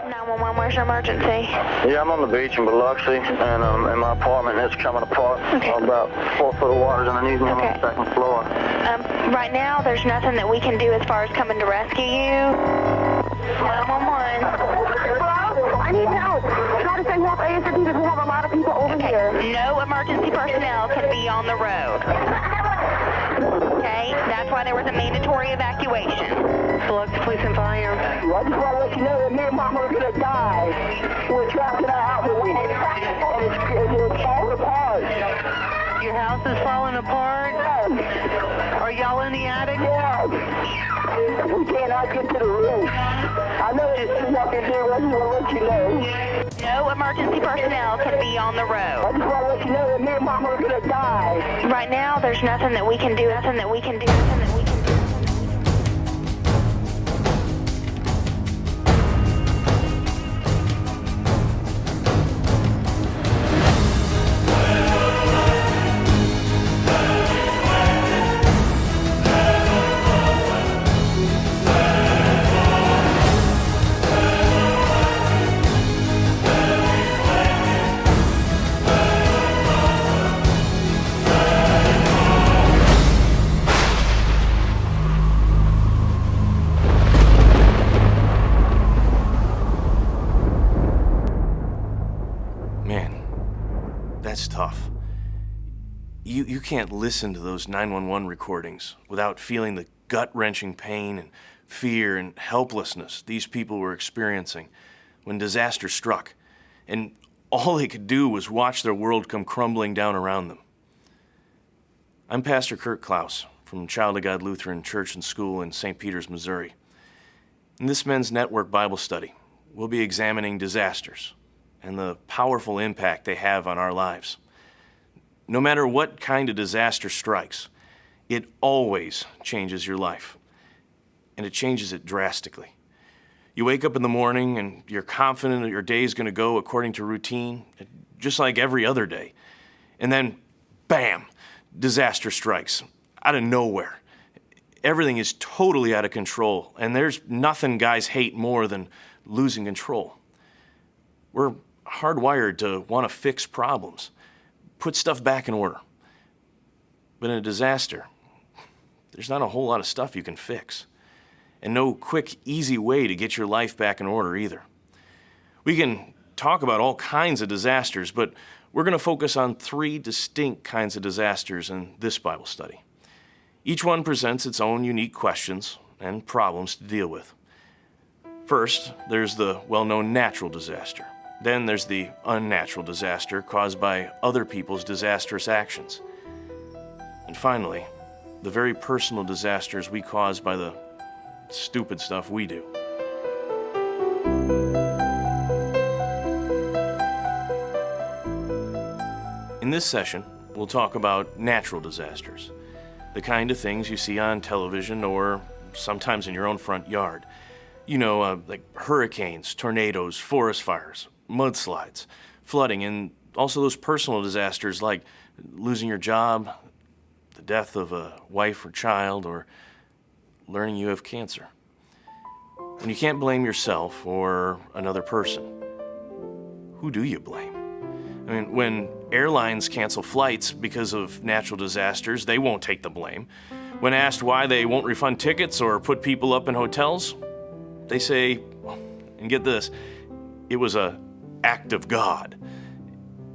911, where's your emergency? Yeah, I'm on the beach in Biloxi, and in my apartment, it's coming apart. Okay. About 4 foot of water's underneath me. I'm on the second floor. Right now, there's nothing that we can do as far as coming to rescue you. 911. Hello? I need help. Try to send help ASAP because we have a lot of people over here. No emergency personnel can be on the road. Okay? That's why there was a mandatory evacuation. Biloxi Police and Fire. I just want to let you know that me and Mama are going to die. We're trapped in our house and it's falling apart. Your house is falling apart? Yes. Are y'all in the attic? Yes. We cannot get to the roof. I know it's nothing to do. I just want to let you know. No emergency personnel can be on the I road. just want to let you know that me and Mama are going to die. Right now, there's nothing that we can do. Nothing that we can do. Nothing that we can do. That's tough. You can't listen to those 911 recordings without feeling the gut-wrenching pain and fear and helplessness these people were experiencing when disaster struck, and all they could do was watch their world come crumbling down around them. I'm Pastor Kurt Klaus from Child of God Lutheran Church and School in St. Peters, Missouri. In this Men's Network Bible study, we'll be examining disasters and the powerful impact they have on our lives. No matter what kind of disaster strikes, it always changes your life, and it changes it drastically. You wake up in the morning and you're confident that your day is going to go according to routine, just like every other day. And then, bam, disaster strikes out of nowhere. Everything is totally out of control, and there's nothing guys hate more than losing control. We're hardwired to want to fix problems, put stuff back in order. But in a disaster, there's not a whole lot of stuff you can fix, and no quick, easy way to get your life back in order either. We can talk about all kinds of disasters, but we're going to focus on 3 distinct kinds of disasters in this Bible study. Each one presents its own unique questions and problems to deal with. First, there's the well-known natural disaster. Then there's the unnatural disaster caused by other people's disastrous actions. And finally, the very personal disasters we cause by the stupid stuff we do. In this session, we'll talk about natural disasters, the kind of things you see on television or sometimes in your own front yard. You know, like hurricanes, tornadoes, forest fires, mudslides, flooding, and also those personal disasters like losing your job, the death of a wife or child, or learning you have cancer. When you can't blame yourself or another person, who do you blame? I mean, when airlines cancel flights because of natural disasters, they won't take the blame. When asked why they won't refund tickets or put people up in hotels, they say, and get this, it was an act of God.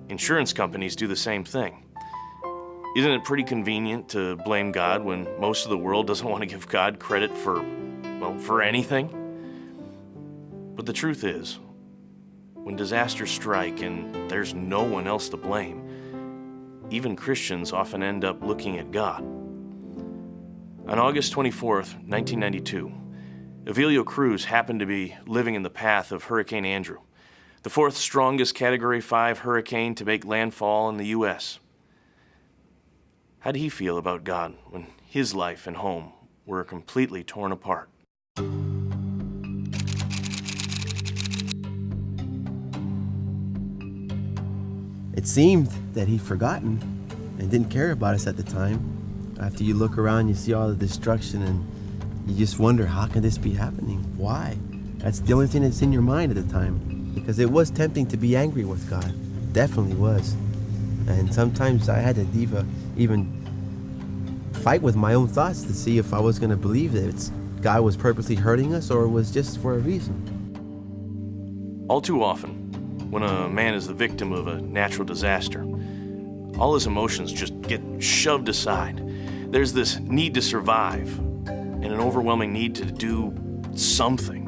Insurance companies do the same thing. Isn't it pretty convenient to blame God when most of the world doesn't want to give God credit for anything? But the truth is, when disasters strike and there's no one else to blame, even Christians often end up looking at God. On August 24th, 1992, Evelio Cruz happened to be living in the path of Hurricane Andrew, the 4th strongest Category 5 hurricane to make landfall in the U.S. How did he feel about God when his life and home were completely torn apart? It seemed that he'd forgotten and didn't care about us at the time. After you look around, you see all the destruction, and you just wonder, how can this be happening? Why? That's the only thing that's in your mind at the time. Because it was tempting to be angry with God. Definitely was. And sometimes I had to even fight with my own thoughts to see if I was going to believe that God was purposely hurting us or it was just for a reason. All too often, when a man is the victim of a natural disaster, all his emotions just get shoved aside. There's this need to survive and an overwhelming need to do something.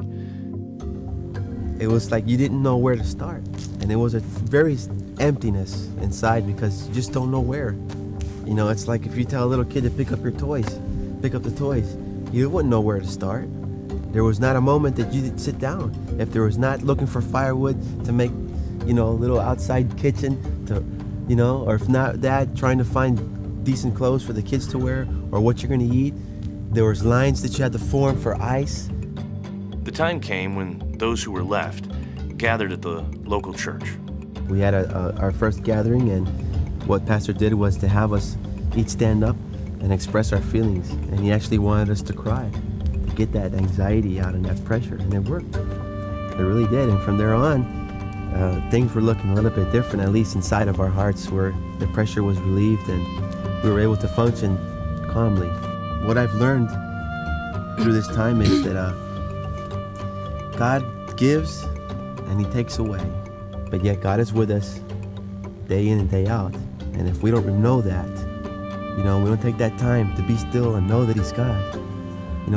It was like you didn't know where to start. And it was a very emptiness inside because you just don't know where. You know, it's like if you tell a little kid to pick up the toys, you wouldn't know where to start. There was not a moment that you didn't sit down. If there was not looking for firewood to make, a little outside kitchen or if not that, trying to find decent clothes for the kids to wear or what you're gonna eat. There was lines that you had to form for ice. The time came when those who were left gathered at the local church. We had our first gathering, and what Pastor did was to have us each stand up and express our feelings. And he actually wanted us to cry, to get that anxiety out and that pressure, and it worked. It really did. And from there on, things were looking a little bit different, at least inside of our hearts, where the pressure was relieved and we were able to function calmly. What I've learned through this time is that God gives and he takes away, but yet God is with us day in and day out. And if we don't know that, we don't take that time to be still and know that he's God,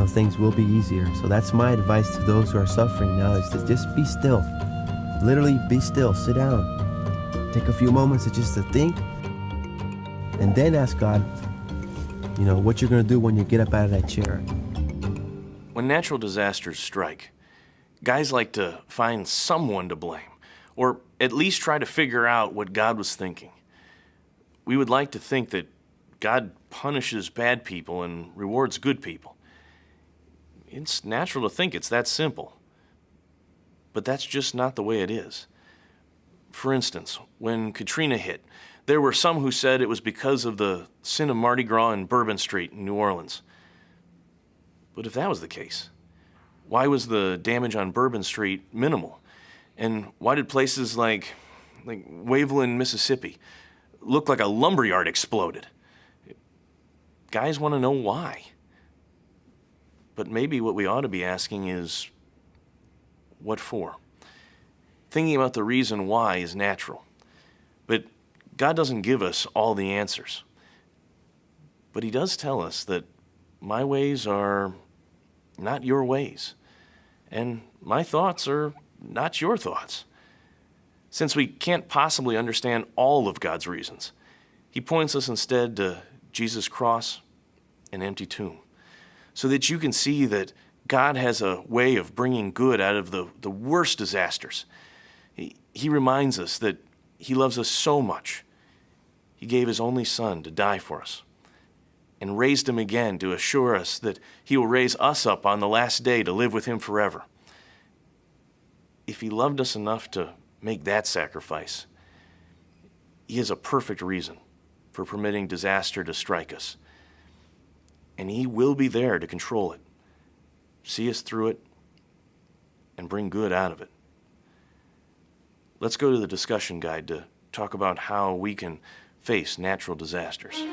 things will be easier. So that's my advice to those who are suffering now, is to just be still. Literally be still, sit down, take a few moments to think, and then ask God, what you're gonna do when you get up out of that chair. When natural disasters strike, guys like to find someone to blame, or at least try to figure out what God was thinking. We would like to think that God punishes bad people and rewards good people. It's natural to think it's that simple. But that's just not the way it is. For instance, when Katrina hit, there were some who said it was because of the sin of Mardi Gras in Bourbon Street in New Orleans. But if that was the case, why was the damage on Bourbon Street minimal? And why did places like Waveland, Mississippi, look like a lumberyard exploded? Guys want to know why. But maybe what we ought to be asking is, what for? Thinking about the reason why is natural. But God doesn't give us all the answers. But he does tell us that my ways are not your ways, and my thoughts are not your thoughts. Since we can't possibly understand all of God's reasons, he points us instead to Jesus' cross and empty tomb, so that you can see that God has a way of bringing good out of the worst disasters. He reminds us that he loves us so much, he gave his only son to die for us, and raised him again to assure us that he will raise us up on the last day to live with him forever. If he loved us enough to make that sacrifice, he has a perfect reason for permitting disaster to strike us. And he will be there to control it, see us through it, and bring good out of it. Let's go to the discussion guide to talk about how we can face natural disasters.